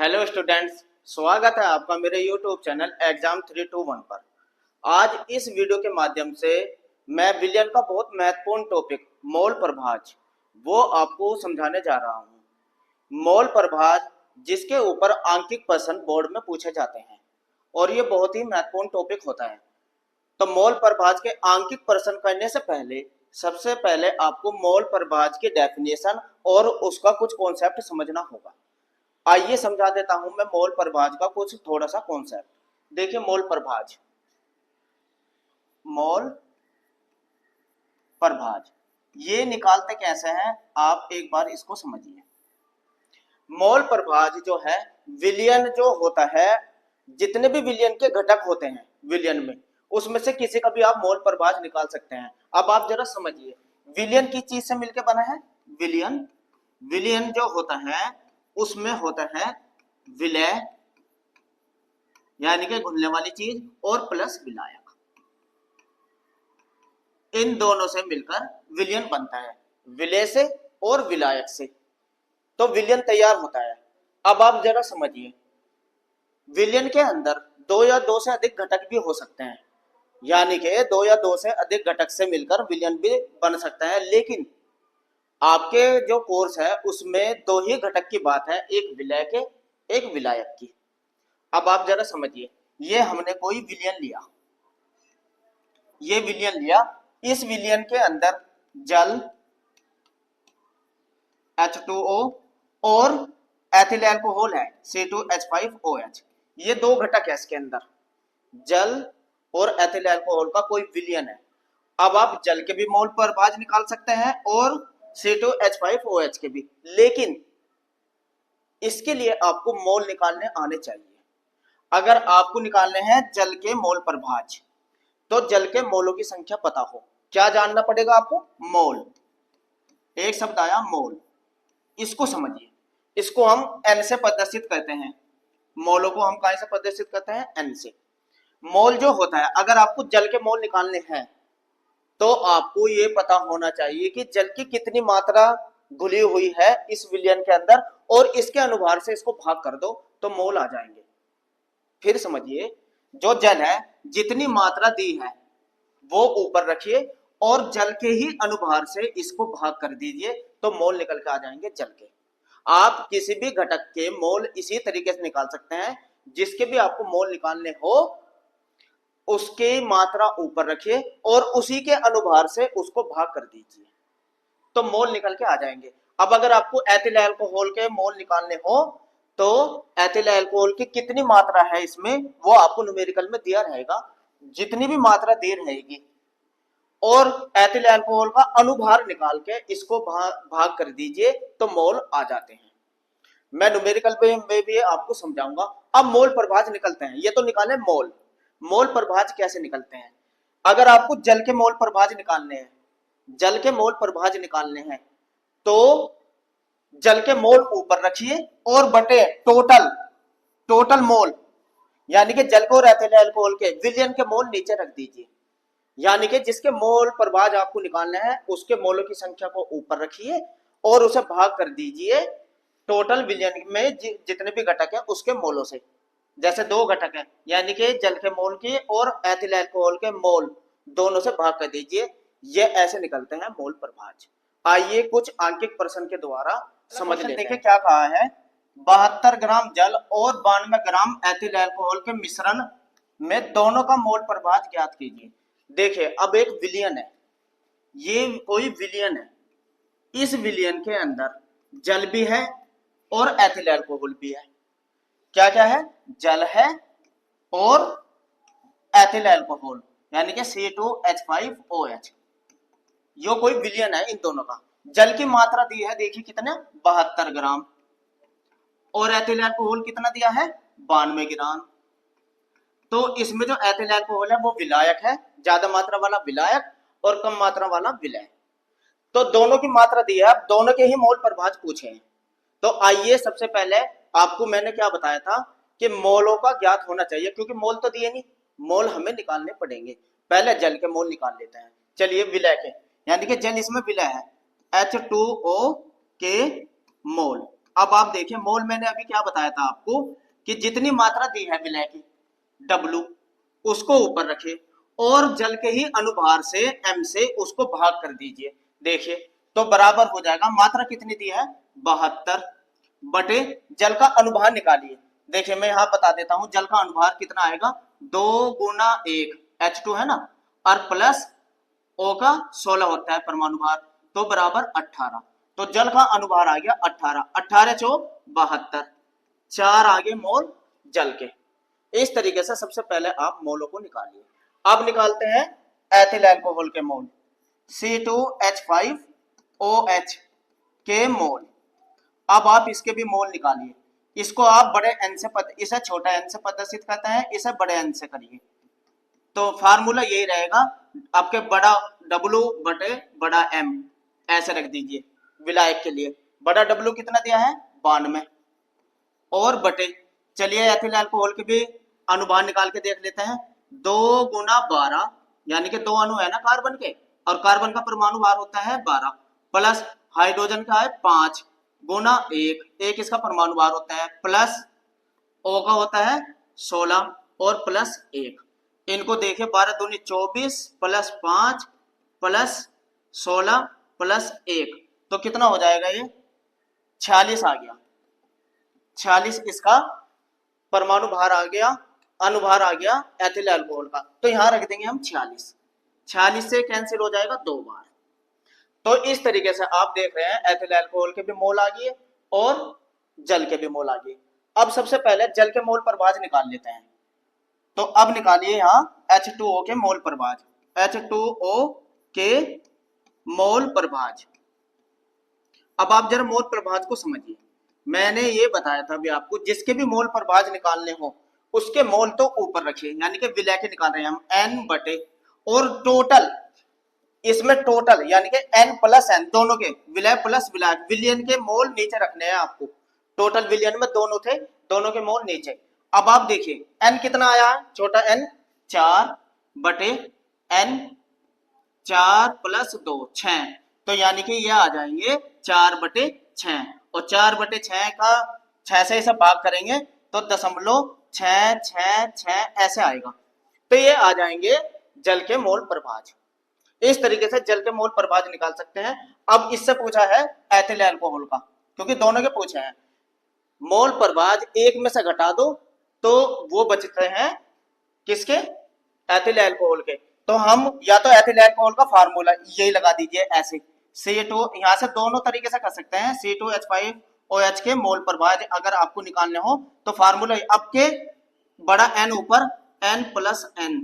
Hello students, स्वागत है आपका मेरे यूट्यूब चैनल एग्जाम 321 पर। आज इस वीडियो के माध्यम से मैं विलियन का बहुत महत्वपूर्ण टॉपिक मोल प्रभाज वो आपको समझाने जा रहा हूँ। मोल प्रभाज जिसके ऊपर आंकिक प्रश्न बोर्ड में पूछे जाते हैं और ये बहुत ही महत्वपूर्ण टॉपिक होता है। तो मोल प्रभाज के आंकिक प्रश्न करने से पहले सबसे पहले आपको मोल प्रभाज की डेफिनेशन और उसका कुछ कॉन्सेप्ट समझना होगा। आइए समझा देता हूं मैं मोल प्रभाज का कुछ थोड़ा सा कॉन्सेप्ट। देखिए मोल प्रभाज ये निकालते कैसे हैं, आप एक बार इसको समझिए। मोल प्रभाज जो है, विलियन जो होता है, जितने भी विलियन के घटक होते हैं विलियन में, उसमें से किसी का भी आप मोल प्रभाज निकाल सकते हैं। अब आप जरा समझिए, विलियन किस चीज से मिलकर बना है? विलियन जो होता है उसमें होता है विलय यानी कि घुलने वाली चीज और प्लस विलायक, इन दोनों से मिलकर विलियन बनता है, विलय से और विलायक से, तो विलियन तैयार होता है। अब आप जरा समझिए, विलियन के अंदर दो या दो से अधिक घटक भी हो सकते हैं, यानी कि दो या दो से अधिक घटक से मिलकर विलियन भी बन सकता है। लेकिन आपके जो कोर्स है उसमें दो ही घटक की बात है, एक विलय के एक विलायक की। अब आप जरा समझिए, ये हमने कोई विलियन लिया, ये विलियन लिया, इस विलियन के अंदर जल H2O और एथिल अल्कोहल है C2H5OH, ये दो घटक है इसके अंदर, जल और एथिल अल्कोहल का कोई विलियन है। अब आप जल के भी मोल प्रभाज निकाल सकते हैं और C2H5OH के भी, लेकिन इसके लिए आपको मोल निकालने आने चाहिए। अगर आपको निकालने हैं जल के मोल प्रभाज, तो जल के मोलों की संख्या पता हो, क्या जानना पड़ेगा आपको? मोल। एक शब्द आया मोल, इसको समझिए, इसको हम एन से प्रदर्शित करते हैं। मोलों को हम कहां से प्रदर्शित करते हैं? एन से। मोल जो होता है, अगर आपको जल के मोल निकालने हैं तो आपको ये पता होना चाहिए कि जल की कितनी मात्रा घुली हुई है इस विलियन के अंदर, और इसके अनुभार से इसको भाग कर दो तो मोल आ जाएंगे। फिर समझिए, जो जल है जितनी मात्रा दी है वो ऊपर रखिए और जल के ही अनुभार से इसको भाग कर दीजिए तो मोल निकल के आ जाएंगे जल के। आप किसी भी घटक के मोल इसी तरीके से निकाल सकते हैं, जिसके भी आपको मोल निकालने हो उसकी मात्रा ऊपर रखिए और उसी के अनुभार से उसको भाग कर दीजिए तो मोल निकल के आ जाएंगे। अब अगर आपको एथिल अल्कोहल के मोल निकालने हो तो एथिल अल्कोहल की कितनी मात्रा है इसमें, वो आपको न्यूमेरिकल में दिया रहेगा। जितनी भी मात्रा दी रहेगी और एथिल अल्कोहल का अनुभार निकाल के इसको भाग कर दीजिए तो मोल आ जाते हैं। मैं न्यूमेरिकल में भी आपको समझाऊंगा। अब मोल प्रभाज निकलते हैं, ये तो निकाले मोल। मोल प्रभाज कैसे निकलते हैं? अगर आपको जल के मोल प्रभाज निकालने हैं, जल के मोल प्रभाज निकालने हैं तो जल के मोल ऊपर रखिए और बटे टोटल मोल, यानी कि जल को और एथिल अल्कोहल के विलियन के मोल नीचे रख दीजिए, यानी कि जिसके मोल प्रभाज आपको निकालने हैं उसके मोलों की संख्या को ऊपर रखिए और उसे भाग कर दीजिए टोटल विलियन में जितने भी घटक है उसके मोलों से। जैसे दो घटक है, यानी कि जल के मोल के और एथिल अल्कोहल के मोल, दोनों से भाग कर दीजिए, ये ऐसे निकलते हैं मोल प्रभाज। आइए कुछ आंकिक प्रश्न के द्वारा समझ लेते हैं। देखिए क्या कहा है, 72 ग्राम जल और 92 ग्राम एथिल अल्कोहल के मिश्रण में दोनों का मोल प्रभाज ज्ञात कीजिए। देखिए अब एक विलियन है, ये कोई विलियन है, इस विलियन के अंदर जल भी है और एथिल अल्कोहल भी है। क्या क्या है? जल है और एथिल अल्कोहल, यानी कि C2H5OH। यो कोई विलियन है इन दोनों का। जल की मात्रा दी है, देखिए कितना, 72 ग्राम, और एथिल अल्कोहल कितना दिया है? 92 ग्राम। तो इसमें जो एथिल अल्कोहल है वो विलायक है, ज्यादा मात्रा वाला विलायक और कम मात्रा वाला विलय। तो दोनों की मात्रा दी है, अब दोनों के ही मोल प्रभाज पूछे हैं। तो आइए सबसे पहले आपको मैंने क्या बताया था कि मोलों का ज्ञात होना चाहिए, क्योंकि मोल तो दिए नहीं, मोल हमें निकालने पड़ेंगे। पहले जल के मोल निकाल लेते हैं। चलिए विलय के, यानी कि जल इसमें विलय है, H2O के मोल, अब आप देखिए मोल मैंने अभी क्या बताया था आपको कि जितनी मात्रा दी है विलय की W उसको ऊपर रखे और जल के ही अनुभार से M से उसको भाग कर दीजिए। देखिए तो बराबर हो जाएगा, मात्रा कितनी दी है 72 बटे जल का अनुभार निकालिए। देखिए मैं यहां बता देता हूं जल का अनुभार कितना आएगा 2 गुना 1 H2 है ना, और प्लस O का 16 होता है परमाणु भार, तो बराबर 18। तो जल का अनुभार आ गया 18, 18 चौक 72, 4 आगे मोल जल के। इस तरीके से सबसे पहले आप मोलों को निकालिए। अब निकालते हैं एथिल अल्कोहल के मोल, C2H5OH के मोल। अब आप इसके भी मोल निकालिए। इसको आप बड़े एन से इसे छोटा एन से प्रदर्शित करते हैं, इसे बड़े एन से करिए। तो फार्मूला यही रहेगा आपके, बड़ा W बटे बड़ा M ऐसे रख दीजिए विलायक के लिए। बड़ा W कितना दिया है 92 और बटे, चलिए एथिल अल्कोहल के भी अनुभार निकाल के देख लेते हैं। 2 गुना 12 यानी कि 2 अणु है ना कार्बन के, और कार्बन का परमाणु भार होता है 12, प्लस हाइड्रोजन का है 5 गुना 1 इसका परमाणु भार होता है, प्लस O का होता है 16 और प्लस 1। इनको देखिए 12 दूनी 24 प्लस 5 प्लस 16 प्लस 1, तो कितना हो जाएगा ये 46 आ गया। 46 इसका परमाणु भार आ गया, अनुभार आ गया एथिल अल्कोहल का। तो यहां रख देंगे हम 46, 46 से कैंसिल हो जाएगा 2 बार। तो इस तरीके से आप देख रहे हैं एथिल अल्कोहल के भी मोल आ गए और जल के भी मोल आ गए। अब सबसे पहले जल के मोल प्रभाज निकाल लेते हैं। तो अब निकालिए यहाँ H2O के मोल प्रभाज, H2O के मोल प्रभाज। अब आप जरा मोल प्रभाज को समझिए। मैंने ये बताया था अभी आपको, जिसके भी मोल प्रभाज निकालने हो उसके मोल तो ऊपर रखिए, यानी कि विलय के निकाल रहे हैं हम N बटे, और टोटल इसमें टोटल यानी कि N प्लस N दोनों के, विलय प्लस विलय, विलियन के मोल नीचे रखने हैं आपको। टोटल विलियन में दोनों थे, दोनों के मोल नीचे। अब आप देखिए N कितना आया है, छोटा n 4 बटे N 4 प्लस 2 6, तो यानी कि ये आ जाएंगे 4 बटे 6, और 4 बटे 6 का 6 से इसे भाग करेंगे तो 0.666 ऐसे आएगा। तो ये आ जाएंगे जल के मोल प्रभाज। इस तरीके से जल के मोल प्रभाज निकाल सकते हैं। अब इससे पूछा है एथिल अल्कोहल का, क्योंकि दोनों के पूछे हैं। मोल प्रभाज एक में से घटा दो तो वो बचते हैं किसके, एथिल अल्कोहल के। तो हम या तो एथिल अल्कोहल का फार्मूला यही लगा दीजिए ऐसे, C2, यहां से दोनों तरीके से कर सकते हैं। C2H5OH के मोल प्रभाज अगर आपको निकालने हो तो फार्मूला अब के बड़ा N ऊपर N प्लस N।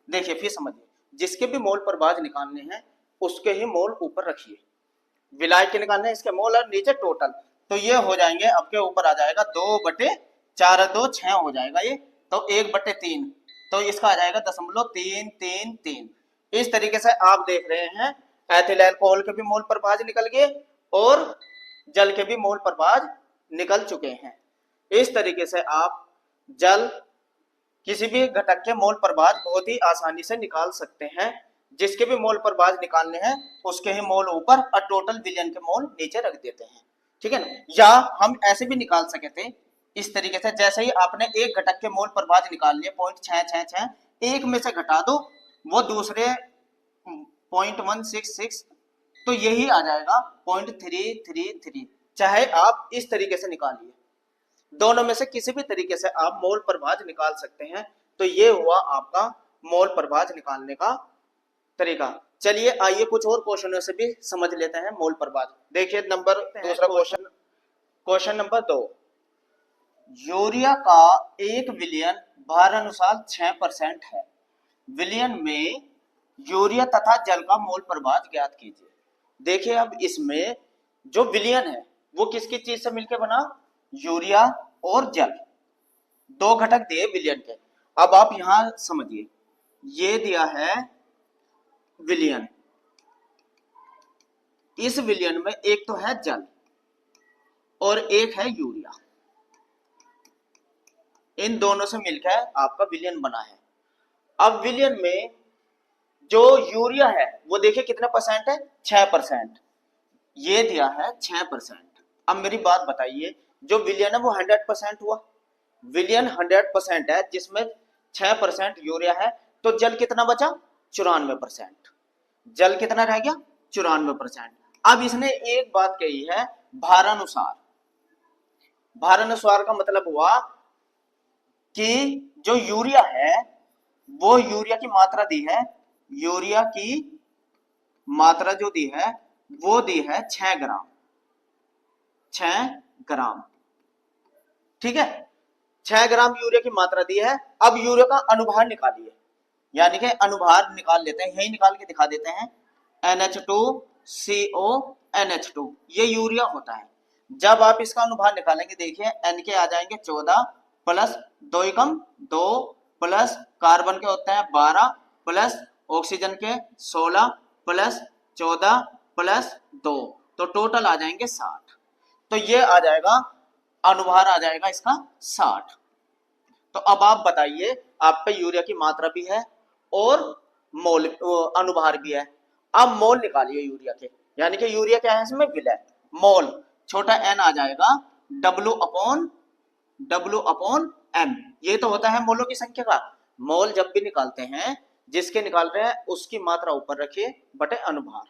देखिए फिर समझिए, जिसके भी मोल प्रभाज निकालने हैं उसके ही मोल ऊपर रखिए। विलायक के निकालने इसके मोल और नीचे टोटल, तो ये हो जाएंगे अब के ऊपर आ जाएगा 2 बटे 4 2 6 हो जाएगा ये, तो 1 बटे 3, तो इसका आ जाएगा 0.333। इस तरीके से आप देख रहे हैं एथिल अल्कोहल के भी मोल प्रभाज निकल गए और जल के भी मोल प्रभाज निकल चुके हैं। इस तरीके से आप जल किसी भी घटक के मोल प्रभाज बहुत ही आसानी से निकाल सकते हैं। जिसके भी मोल प्रभाज निकालने हैं उसके ही मोल ऊपर और टोटल विलयन के मोल नीचे रख देते हैं, ठीक है ना। या हम ऐसे भी निकाल सके थे इस तरीके से, जैसे ही आपने एक घटक के मोल प्रभाज निकाल लिए 0.666, एक में से घटा दो वो दूसरे 0.166, तो यही आ जाएगा 0.333। चाहे आप इस तरीके से निकालिए, दोनों में से किसी भी तरीके से आप मोल प्रभाज निकाल सकते हैं। तो ये हुआ आपका मोल प्रभाज निकालने का तरीका। चलिए आइए कुछ और क्वेश्चनों से भी समझ लेते हैं मोल प्रभाज। देखिए नंबर दूसरा क्वेश्चन, क्वेश्चन नंबर 2, यूरिया का एक विलयन भार अनुसार 6% है। विलयन में यूरिया तथा जल का मोल प्रभाज ज्ञात कीजिए। देखिए अब इसमें जो विलयन है वो किसकी चीज से मिलकर बना, यूरिया और जल, दो घटक दिए विलयन के। अब आप यहां समझिए, ये दिया है विलयन, इस विलयन में एक तो है जल और एक है यूरिया, इन दोनों से मिलकर आपका विलयन बना है। अब विलयन में जो यूरिया है वो देखिए कितने परसेंट है, 6%, ये दिया है 6%। अब मेरी बात बताइए, जो विलियन है वो 100% हुआ, विलियन 100% है जिसमें 6% यूरिया है, तो जल कितना बचा? 94%। जल कितना रह गया? 94%। अब इसने एक बात कही है, भारानुसार। भारानुसार का मतलब हुआ कि जो यूरिया है वो यूरिया की मात्रा दी है, यूरिया की मात्रा जो दी है वो दी है 6 ग्राम, 6 ग्राम, ठीक है। 6 ग्राम यूरिया की मात्रा दी है। अब यूरिया का अनुभार निकालिए, यानी कि अनुभार निकाल लेते हैं, यही निकाल के दिखा देते हैं। NH2CO NH2 ये यूरिया होता है। जब आप इसका अनुभार निकालेंगे, देखिए N के आ जाएंगे 14 प्लस 2 एकम 2 प्लस कार्बन के होते हैं 12 प्लस ऑक्सीजन के 16 प्लस 14 प्लस 2, तो टोटल आ जाएंगे 60। तो ये आ जाएगा अनुभार, आ जाएगा इसका 60। तो अब आप बताइए, आप पे यूरिया की मात्रा भी है और मोल अनुभार भी है। अब मोल निकालिए यूरिया के, यानी कि यूरिया क्या है इसमें? विलय। मोल छोटा n आ जाएगा W अपॉन m, ये तो होता है मोलों की संख्या का। मोल जब भी निकालते हैं, जिसके निकाल रहे हैं उसकी मात्रा ऊपर रखिए बटे अनुभार।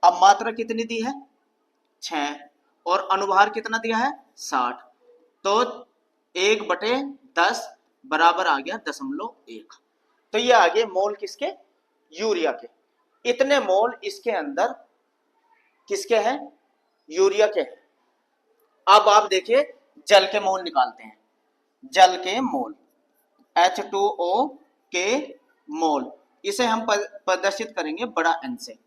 अब मात्रा कितनी दी है? 6, और अनुभार कितना दिया है? 60, तो 1/10 बराबर आ गया 0.1। तो ये आ गए मोल किसके? यूरिया के। इतने मोल इसके अंदर किसके हैं? यूरिया के हैं। अब आप देखिए जल के मोल निकालते हैं। जल के मोल H2O के मोल, इसे हम प्रदर्शित करेंगे बड़ा N से।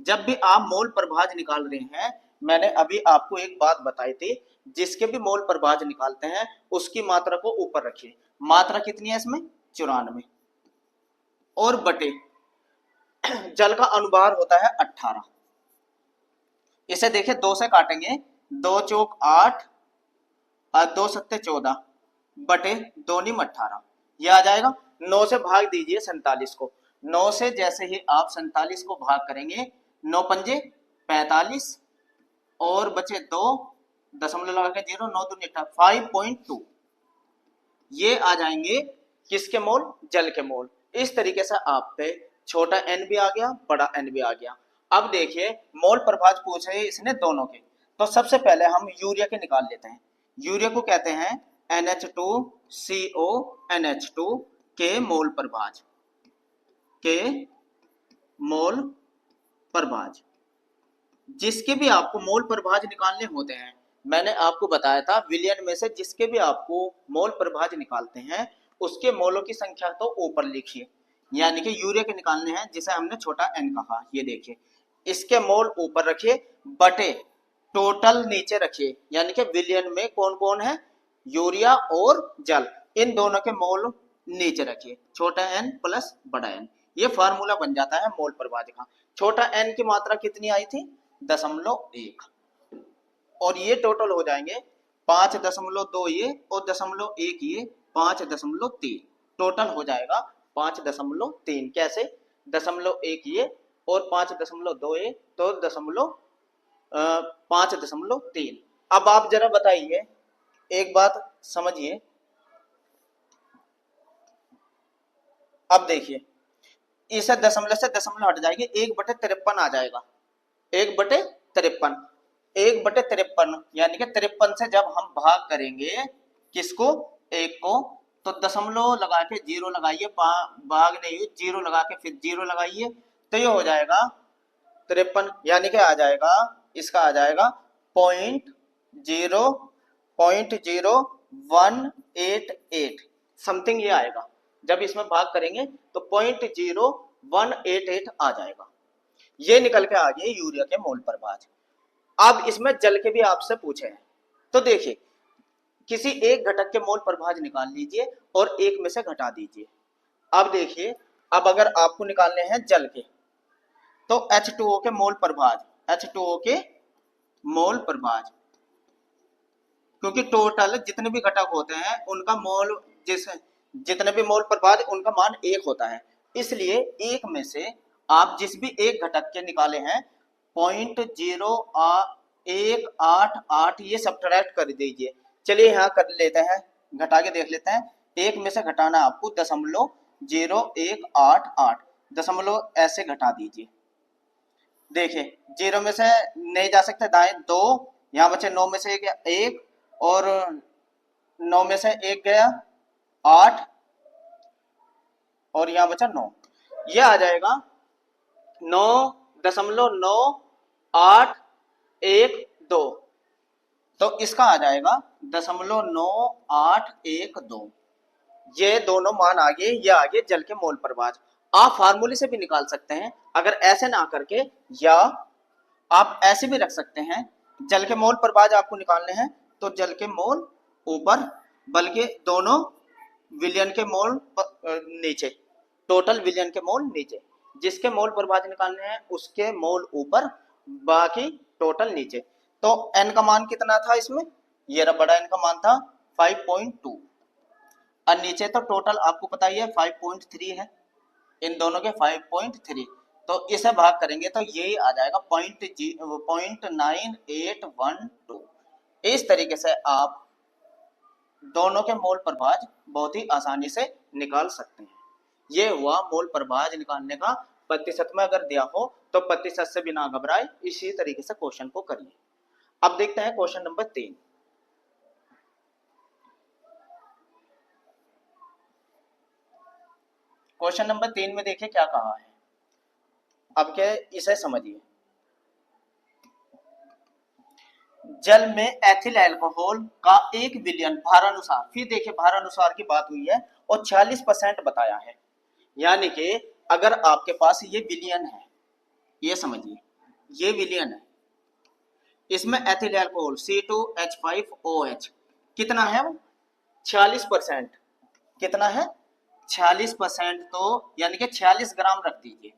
जब भी आप मोल प्रभाज निकाल रहे हैं, मैंने अभी आपको एक बात बताई थी, जिसके भी मोल प्रभाज निकालते हैं उसकी मात्रा को ऊपर रखिए। मात्रा कितनी है इसमें? 94, और बटे जल का अनुभार होता है 18। इसे देखिए 2 से काटेंगे, 2 चौक 8 और 2 सत्ते 14 बटे 2 निम 18, ये आ जाएगा। 9 से भाग दीजिए 47 को। 9 से जैसे ही आप 47 को भाग करेंगे, 9 पंजे 45 और बचे 2 दशमलव लगा के 0, 9 दूनी 5.2, ये आ जाएंगे किसके मोल? जल के मोल। इस तरीके से आप पे छोटा n भी आ गया, बड़ा N भी आ गया। अब देखिए मोल प्रभाज पूछ रहे इसने दोनों के, तो सबसे पहले हम यूरिया के निकाल लेते हैं। यूरिया को कहते हैं NH2CO NH2 के मोल प्रभाज, के मोल प्रभाज। जिसके भी आपको मोल प्रभाज निकालने होते हैं, मैंने आपको बताया था विलियन में से जिसके भी आपको मोल प्रभाज निकालते हैं उसके मोलों की संख्या तो ऊपर लिखिए, यानी कि यूरिया के निकालने हैं जिसे हमने छोटा n कहा। ये देखिए इसके मोल ऊपर रखिए बटे टोटल नीचे रखिए, यानी कि विलियन में कौन कौन है? यूरिया और जल, इन दोनों के मोल नीचे रखिए, छोटा n प्लस बड़ा N। ये फार्मूला बन जाता है मोल प्रभाज का। छोटा n की मात्रा कितनी आई थी? 0.1, और ये टोटल हो जाएंगे 5.2 ये और 0.1 ये, 5.3, टोटल हो जाएगा 5.3। कैसे? 0.1 ये और 5.2 ये, तो 5.3। अब आप जरा बताइए, एक बात समझिए। अब देखिए इसे दशमलव से दशमलव हट जाएगी, 1/53 आ जाएगा, 1/53, 1/53, यानी कि 53 से जब हम भाग करेंगे किसको? 1 को, तो दशमलव लगा के 0 लगाइए, भाग नहीं हुई, 0 लगा के फिर 0 लगाइए, तो ये हो जाएगा 53, यानी कि आ जाएगा इसका आ जाएगा 0.0188 समथिंग, ये आएगा। जब इसमें भाग करेंगे तो 0.0188 आ जाएगा। ये निकल के आ गए यूरिया के मोल प्रभाज। अब इसमें जल के भी आपसे पूछे हैं, तो देखिए किसी एक घटक के मोल प्रभाज निकाल लीजिए और एक में से घटा दीजिए। अब देखिए, अब अगर आपको निकालने हैं जल के, तो H2O के मोल प्रभाज, H2O के मोल प्रभाज, क्योंकि टोटल जितने भी घटक होते हैं उनका मोल, जितने भी मोल प्रभाज उनका मान 1 होता है, इसलिए एक में से आप जिस भी एक घटक के निकाले हैं 1 8 8 ये सब्ट्रैक्ट कर दीजिए। चलिए यहाँ कर लेते हैं, घटा के देख लेते हैं। एक में से घटाना है आपको 0.0188 दशमलव ऐसे घटा दीजिए। देखिए 0 में से नहीं जा सकते दाएं 2, यहाँ बचे 9 में से एक और 9 में से एक गया 8 और यहाँ बचा 9, ये आ जाएगा 9.9812। तो इसका आ जाएगा 0.9812। ये दोनों मान आ गए, ये आ गए जल के मोल प्रभाज। आप फार्मूले से भी निकाल सकते हैं अगर ऐसे ना करके, या आप ऐसे भी रख सकते हैं। जल के मोल प्रभाज आपको निकालने हैं तो जल के मोल ऊपर, बल्कि दोनों विलयन के मोल नीचे, टोटल विलयन के मोल नीचे। जिसके मोल प्रभाज निकालने हैं उसके मोल ऊपर, बाकी टोटल नीचे। तो n का मान कितना था इसमें, ये रहा बड़ा n का मान था 5.2 और नीचे तो टोटल आपको पता ही है 5.3 है, इन दोनों के 5.3। तो इसे भाग करेंगे तो यही आ जाएगा 0.9812। इस तरीके से आप दोनों के मोल प्रभाज बहुत ही आसानी से निकाल सकते हैं। ये हुआ मोल प्रभाज निकालने का। प्रतिशत में अगर दिया हो तो प्रतिशत से बिना घबराए इसी तरीके से क्वेश्चन को करिए। अब देखते हैं क्वेश्चन नंबर 3। क्वेश्चन नंबर 3 में देखिए क्या कहा है। अब क्या इसे समझिए। जल में एथिल अल्कोहल का 1 विलयन भारानुसार, फिर देखिए भारानुसार की बात हुई है और 46% बताया है। यानी कि अगर आपके पास ये विलयन है, ये समझिए ये विलयन है, इसमें एथिल अल्कोहल C2H5OH कितना है, 46%। कितना है 46%, तो यानी कि 46 ग्राम रख दीजिए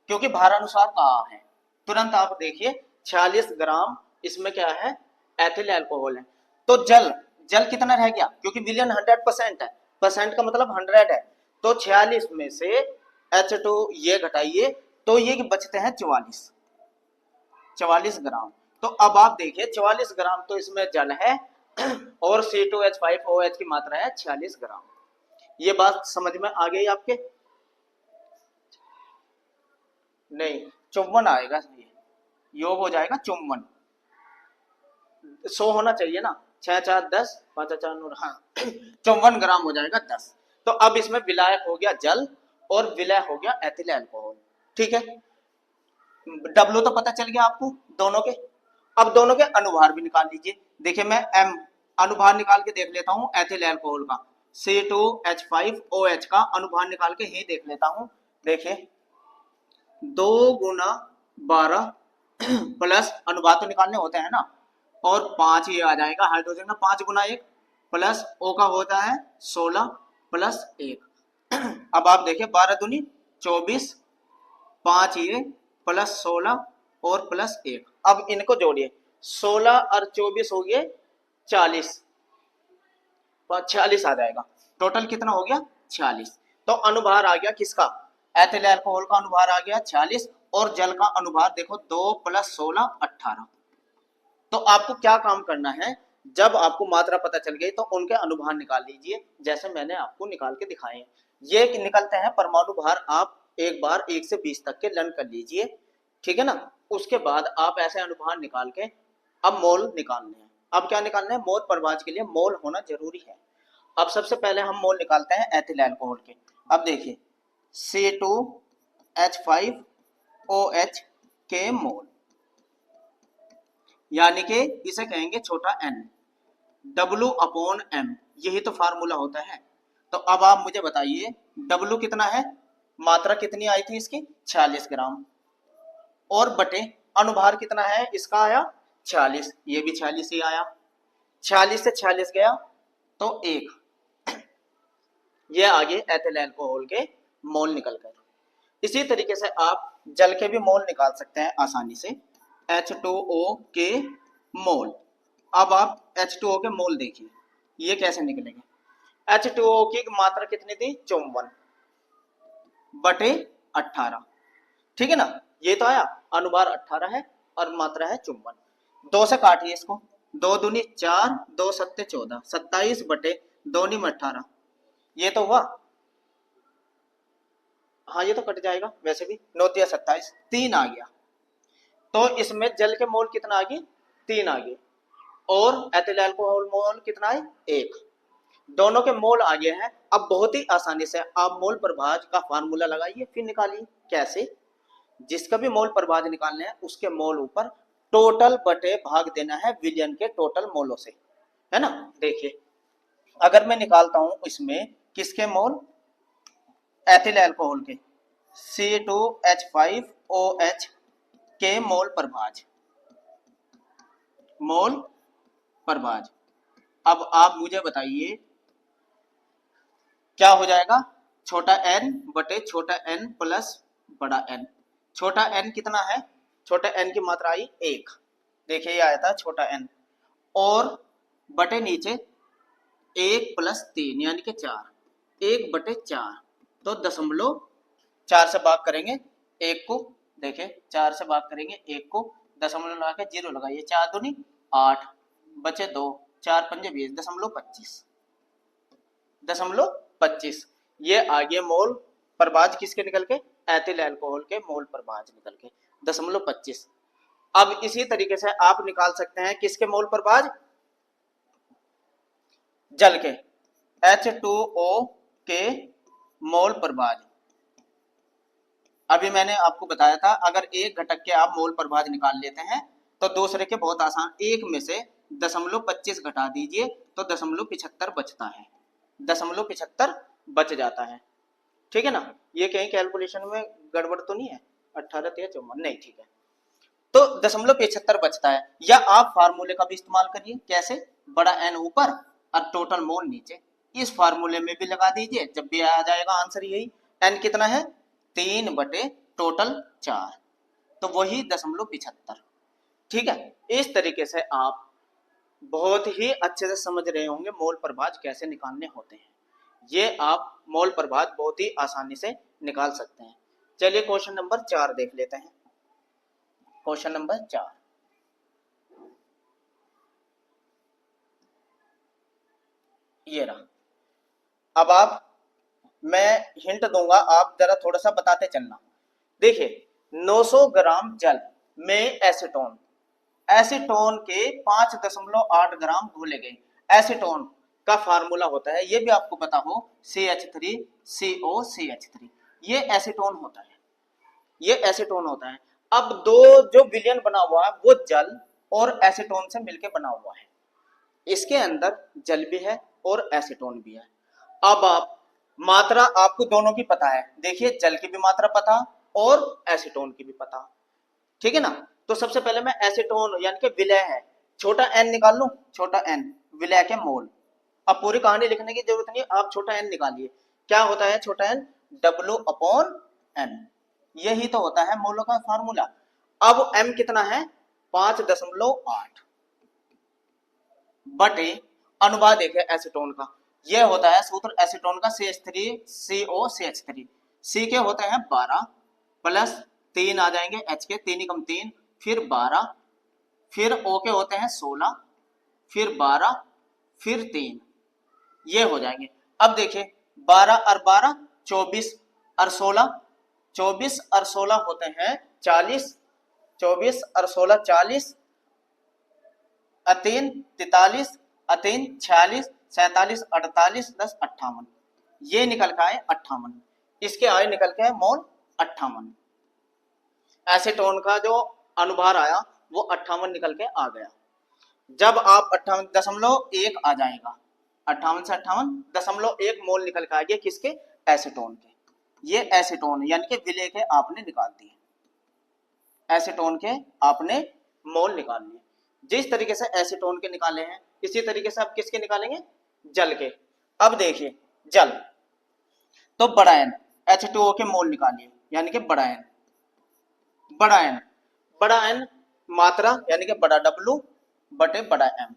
क्योंकि भारानुसार कहा है। तुरंत आप देखिए 46 ग्राम इसमें क्या है, एथिल अल्कोहल है। तो जल जल कितना रह गया, क्योंकि विलयन 100% है, परसेंट का मतलब 100 है, तो 46 में से H2 ये घटाइए तो ये बचते हैं 44 ग्राम। तो अब आप देखिए 44 ग्राम तो इसमें जल है और C2H5OH की मात्रा है 46 ग्राम। ये बात समझ में आ गई आपके? नहीं, 54 आएगा, योग हो जाएगा 54। 100 होना चाहिए ना, 6 4 10 5 4 9, हाँ 54 ग्राम हो जाएगा 10। तो अब इसमें विलायक हो गया जल और विलय हो गया एथिल अल्कोहल। ठीक है, डब्ल्यू तो पता चल गया आपको दोनों के। अब दोनों के अनुभार भी निकाल लीजिए। देखिए मैं एम अनुभार निकाल के देख लेता हूं एथिल अल्कोहल का, C2H5OH का अनुभार निकाल के ही देख लेता हूं। देखिए 2 गुना 12 प्लस अनुभार तो निकालने होते हैं ना, और 5 ये आ जाएगा हाइड्रोजन का 5 गुना 1 प्लस O का होता है 16 प्लस 1। अब आप देखिए 12 दूनी 24, 5 ये प्लस 16 और प्लस 1। अब इनको जोड़िए, 16 और 24 हो गए 40, 46 आ जाएगा। टोटल कितना हो गया 46। तो अनुभार आ गया किसका, एथिल अल्कोहल का अनुभार आ गया 46 और जल का अनुभार देखो 2 प्लस 16 18। तो आपको क्या काम करना है, जब आपको मात्रा पता चल गई तो उनके अनुभार निकाल लीजिए, जैसे मैंने आपको निकाल के दिखाए हैं। ये निकलते हैं परमाणु भार, आप एक बार 1 से 20 तक के लर्न कर लीजिए, ठीक है ना। उसके बाद आप ऐसे अनुभार निकाल के अब मोल निकालने हैं। अब क्या निकालना है, मोल प्रभाज के लिए मोल होना जरूरी है। अब सबसे पहले हम मोल निकालते हैं एथिल अल्कोहल के। अब देखिए C2H5OH के मोल, यानी कि इसे कहेंगे छोटा n, W/m, यही तो फार्मूला होता है। तो अब आप मुझे बताइए W कितना है, मात्रा कितनी आई थी इसकी 46 ग्राम, और बटे अनुभार कितना है इसका आया 46, ये भी 46 ही आया, 46 से 46 गया तो 1, ये आगे एथिल अल्कोहल के मोल निकल कर। इसी तरीके से आप जल के भी मोल निकाल सकते हैं आसानी से, H2O के मोल। अब आप H2O के मोल देखिए ये कैसे निकलेंगे। H2O की मात्रा कितनी थी 54 बटे 18, ठीक है ना। ये तो आया अनुभार 18 है और मात्रा है 54। 2 से काटिए इसको, 2 दूनी 4, 2 सत्ते 14, 27 बटे 2 नीम 18, ये तो हुआ। हाँ ये तो कट जाएगा वैसे भी, 9 तिया 27, 3 आ गया। तो इसमें जल के मोल कितना आ गए, 3 आ गए, और एथिल अल्कोहल मोल कितना है, 1। दोनों के मोल आ गए हैं। अब बहुत ही आसानी से आप मोल प्रभाज का फार्मूला लगाइए, फिर निकालिए। कैसे, जिसका भी मोल प्रभाज निकालने हैं उसके मोल ऊपर टोटल बटे भाग देना है विलयन के टोटल मोलों से, है ना। देखिए अगर मैं निकालता हूं इसमें किसके मोल, एथिल अल्कोहल के, C2H5OH के मोल प्रभाज, मोल प्रभाज। अब आप मुझे बताइए क्या हो जाएगा, छोटा n बटे छोटा n प्लस बड़ा n। छोटा n कितना है, छोटा n की मात्रा आई 1, देखिए ये आया था छोटा n, और बटे नीचे 1 प्लस 3 यानी कि 4, 1 बटे 4, तो 0.4 से भाग करेंगे 1 को, देखिए 4 से भाग करेंगे 1 को, दशमलव लगा के 0 लगाइए, 4 दूनी 8, बचे 2, 4 पंजे 20, 0.25, ये आगे मोल प्रभाज किसके निकल के, एथिल अल्कोहल के मोल प्रभाज निकल के 0.25। अब इसी तरीके से आप निकाल सकते हैं किसके मोल प्रभाज, जल के, H2O के मोल प्रभाज। अभी मैंने आपको बताया था अगर एक घटक के आप मोल प्रभाज निकाल लेते हैं तो दूसरे के बहुत आसान, एक में से 0.25 घटा दीजिए तो 0.75 बचता है, 0.75 बच जाता है, ठीक है ना। ये कहीं कैलकुलेशन में गड़बड़ तो नहीं है, 18 या 54 नहीं, ठीक है। तो 0.75 बचता है, या आप फार्मूले का भी इस्तेमाल करिए, कैसे, बड़ा एन ऊपर और टोटल मोल नीचे, इस फार्मूले में भी लगा दीजिए, जब भी आ जाएगा आंसर यही। एन कितना है, 3 बटे टोटल 4, तो वही 0.75, ठीक है। इस तरीके से आप बहुत ही अच्छे से समझ रहे होंगे मोल प्रभाज कैसे निकालने होते हैं, ये आप मोल प्रभाज बहुत ही आसानी से निकाल सकते हैं। चलिए क्वेश्चन नंबर 4 देख लेते हैं। क्वेश्चन नंबर 4, ये रहा। अब आप, मैं हिंट दूंगा, आप जरा थोड़ा सा बताते चलना। देखिए 900 ग्राम जल में एसीटोन, एसीटोन के 5.8 ग्राम घोले गए। एसीटोन का फार्मूला होता है, ये भी आपको पता हो, CH3COCH3, ये एसीटोन होता है, ये एसीटोन होता है। अब दो जो विलयन बना हुआ है वो जल और एसीटोन से मिलकर बना हुआ है, इसके अंदर जल भी है और एसीटोन भी है। अब आप मात्रा आपको दोनों की पता है, देखिए जल की भी मात्रा पता और एसीटोन की भी पता, ठीक है ना। तो सबसे पहले मैं एसीटोन यानी कि विलय है, छोटा एन निकाल लूं, छोटा एन विलय के मोल। अब पूरी कहानी लिखने की जरूरत नहीं, आप छोटा एन निकालिए, क्या होता है छोटा एन, W/N, यही तो होता है मोलों का फार्मूला। अब m कितना है, 5.8 बटे अनुपात एक है एसीटोन का, यह होता है सूत्र एसीटोन का CH3COCH3, C के होते हैं 12 प्लस 3 आ जाएंगे H के, 3 कम 3, फिर 12, फिर O के होते हैं 16, फिर 12, फिर 3, ये हो जाएंगे। अब देखिए 12 और 12 24 और 16, 24 और 16 होते हैं 40, 24 और 16 40, अतीन 43, अतीन 46, 47, 48, 10 58, ये निकल के आए 58, इसके आए निकल के मोल 58, एसीटोन का जो अनुभार आया वो 58 निकल के आ गया। जब आप 58.1 आ जाएगा, 58 से 58.1 मोल निकल के आ गया किसके, एसीटोन के, ये एसीटोन यानी कि विलय के आपने निकाल दिए, एसीटोन के आपने मोल निकाल लिए। जिस तरीके से एसीटोन के निकाले हैं इसी तरीके से आप किसके निकालेंगे, जल के। अब देखिए जल, तो बड़ा एन, H2O के मोल निकालिए यानी कि बड़ा एन, बड़ा एन, बड़ा एन मात्रा यानी कि बड़ा W बटे बड़ा M,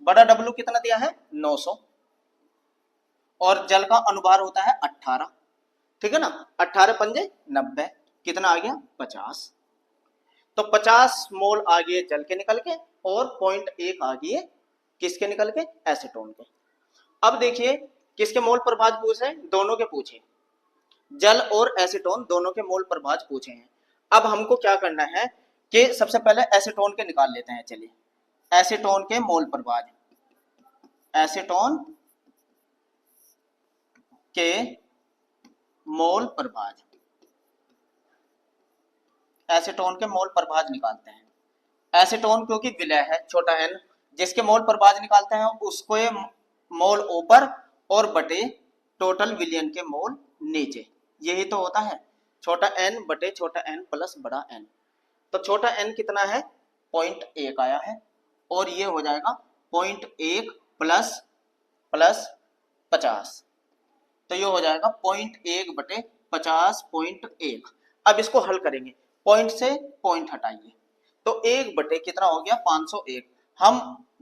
बड़ा W कितना दिया है 900, और जल का अनुभार होता है 18, ठीक है ना, 18 पंजे 90, कितना आ गया 50। तो 50 मोल आ गए जल के निकल के और 0.1 आ गए किसके निकल के, एसीटोन के। अब देखिए किसके मोल प्रभाज पूछे, दोनों के पूछे, जल और एसीटोन दोनों के मोल प्रभाज पूछे हैं। अब हमको क्या करना है कि सबसे पहले एसीटोन के निकाल लेते हैं। चलिए एसीटोन के मोल प्रभाज, एसीटोन के मोल प्रभाज, एसीटोन के मोल प्रभाज निकालते हैं। एसीटोन क्योंकि विलय है छोटा एन, जिसके मोल प्रभाज निकालते हैं उसको ये मोल ऊपर और बटे टोटल विलियन के मोल नीचे, यही तो होता है छोटा एन बटे छोटा एन प्लस बड़ा एन। तो छोटा एन कितना है 0.1 आया है और ये हो जाएगा 0.1 प्लस प्लस 50, तो ये हो जाएगा 0.1 बटे 50.1। अब इसको हल करेंगे, पॉइंट से पॉइंट हटाइए तो 1 बटे कितना हो गया 501। हम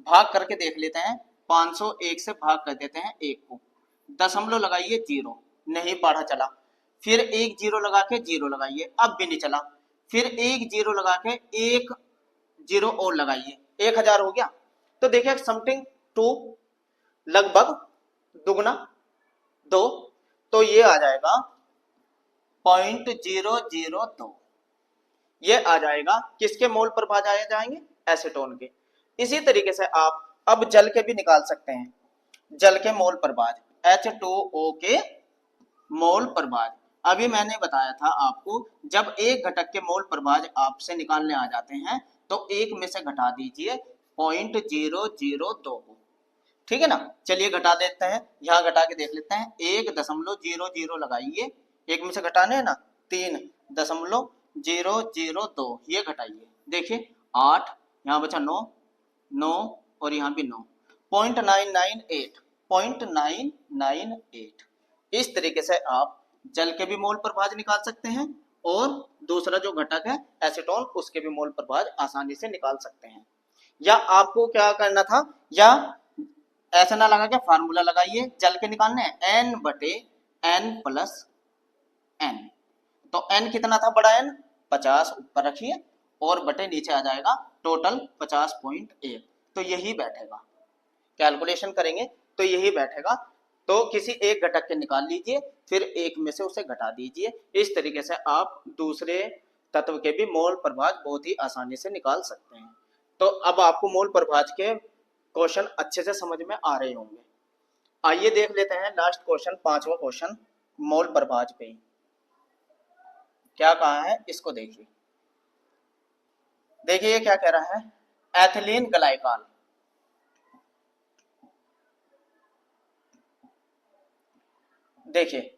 भाग करके देख लेते हैं, 501 से भाग कर देते हैं 1 को, दशमलव लगाइए 0, नहीं पढ़ा चला, फिर 1 0 लगा के 0 लगाइए, अब भी नहीं चला, फिर 1 0 लगा के 1 0 और लगाइए, 1000 हो गया। तो देखिए समथिंग 2 लगभग दुगना 2, तो ये आ जाएगा 0.002, ये आ जाएगा किसके मोल प्रभाज आए जाएंगे, एसीटोन के। इसी तरीके से आप अब जल के भी निकाल सकते हैं, जल के मोल प्रभाज, H2O के मोल प्रभाज। अभी मैंने बताया था आपको, जब एक घटक के मोल प्रभाज आपसे निकालने आ जाते हैं तो एक में से घटा दीजिए 0.002 को, ठीक है ना। चलिए घटा देते हैं, यहाँ घटा के देख लेते हैं, 1.00 लगाइए, एक में से घटाने है ना, 3.002 ये घटाइए, देखिए 8, यहाँ बचा 9, 9 और यहाँ भी 9, 0.998, 0.998। इस तरीके से आप जल के भी मोल प्रभाज निकाल सकते हैं और दूसरा जो घटक है एसीटोन उसके भी मोल प्रभाज आसानी से निकाल सकते हैं। या आपको क्या करना था, या ऐसा ना लगा के फार्मूला लगाइए, जल के निकालने हैं n बटे n प्लस n, तो n कितना था बड़ा n 50 ऊपर रखिए और बटे नीचे आ जाएगा टोटल 50.1, तो यही बैठेगा, कैलकुलेशन करेंगे तो यही बैठेगा। तो किसी एक घटक के निकाल लीजिए, फिर एक में से उसे घटा दीजिए, इस तरीके से आप दूसरे तत्व के भी मोल प्रभाज बहुत ही आसानी से निकाल सकते हैं। तो अब आपको मोल प्रभाज के क्वेश्चन अच्छे से समझ में आ रहे होंगे। आइए देख लेते हैं लास्ट क्वेश्चन, 5वां क्वेश्चन मोल प्रभाज पे क्या कहा है, इसको देखिए। देखिए ये क्या कह रहा है, एथिलीन ग्लाइकॉल, देखिए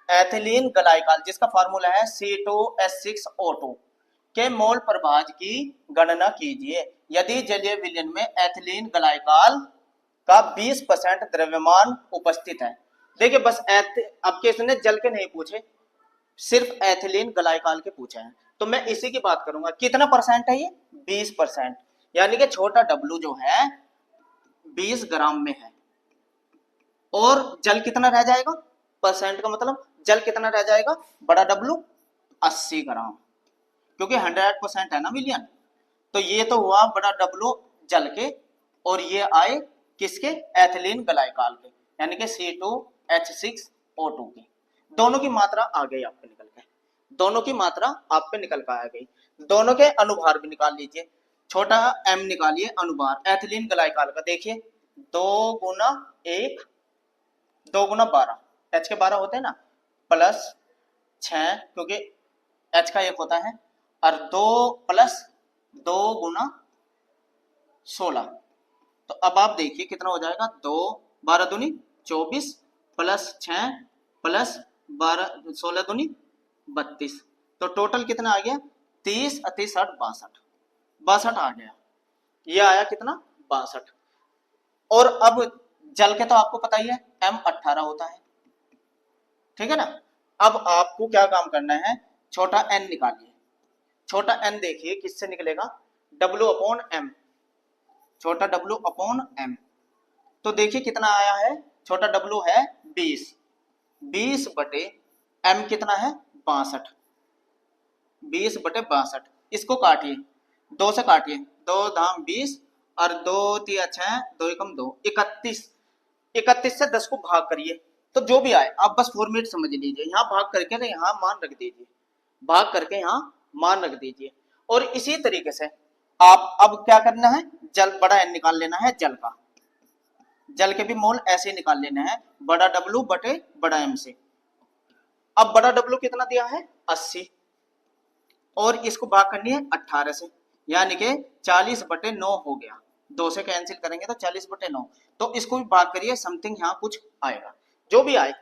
एथिलीन ग्लाइकॉल जिसका फार्मूला है C2H6O2 के मोल प्रभाज की गणना कीजिए यदि जलीय विलयन में एथिलीन ग्लाइकॉल का 20% द्रव्यमान उपस्थित है। देखिए बस अब किसने जल के नहीं पूछे, सिर्फ एथिलीन ग्लाइकॉल के पूछे हैं, तो मैं इसी की बात करूंगा। कितना परसेंट है ये 20%, यानी कि छोटा W जो है 20 ग्राम में है और जल कितना रह जाएगा, परसेंट का मतलब जल कितना रह जाएगा, बड़ा W 80 ग्राम, क्योंकि 100% है ना विलयन, तो ये तो हुआ बड़ा W जल के और ये आए किसके, एथिलीन ग्लाइकॉल के, यानी कि C2H6O2 के। दोनों की मात्रा आ गई आपके निकल के, दोनों की मात्रा आप पे निकल कर आ गई। दोनों के अनुभार भी निकाल लीजिए, छोटा m निकालिए अनुभार एथिलीन ग्लाइकॉल का, देखिए 2 गुना 1 2 गुना 12, H के 12 होते हैं ना, प्लस 6 क्योंकि H का 1 होता है, और 2 प्लस 2 गुना 16, तो अब आप देखिए कितना हो जाएगा, 2 12 दूनी 24 प्लस 6 प्लस 12 16 दूनी 32, तो टोटल कितना आ गया 30 30 60 62 आ गया, ये आया कितना 62। और अब जल के तो आपको पता ही है M18 होता है, ठीक है ना। अब आपको क्या काम करना है, छोटा n निकालिए, छोटा n देखिए किससे निकलेगा, W/m, छोटा W/m, तो देखिए कितना आया है, छोटा W है 20 बटे m कितना है 62, 20/62। इसको काटिए, 2 से काटिए, 2 धाम 20 और 2 तिया 6, 2 एकम 2, 31। 31 से 10 को भाग करिए, तो जो भी आए आप बस फॉर्मेट समझ लीजिए, यहाँ भाग करके ना यहाँ मान रख दीजिए, भाग करके यहाँ मान रख दीजिए। और इसी तरीके से आप अब क्या करना है, जल बड़ा एन निकाल लेना है जल का, जल के भी मोल ऐसे निकाल लेना है, बड़ा डब्लू बटे बड़ा एम से। अब बड़ा डब्लू कितना दिया है 80, और इसको भाग करनी है 18 से, यानी कि 40/9 हो गया, 2 से कैंसिल करेंगे तो 40/9, तो इसको भी भाग करिए, समथिंग यहाँ कुछ आएगा, जो भी आए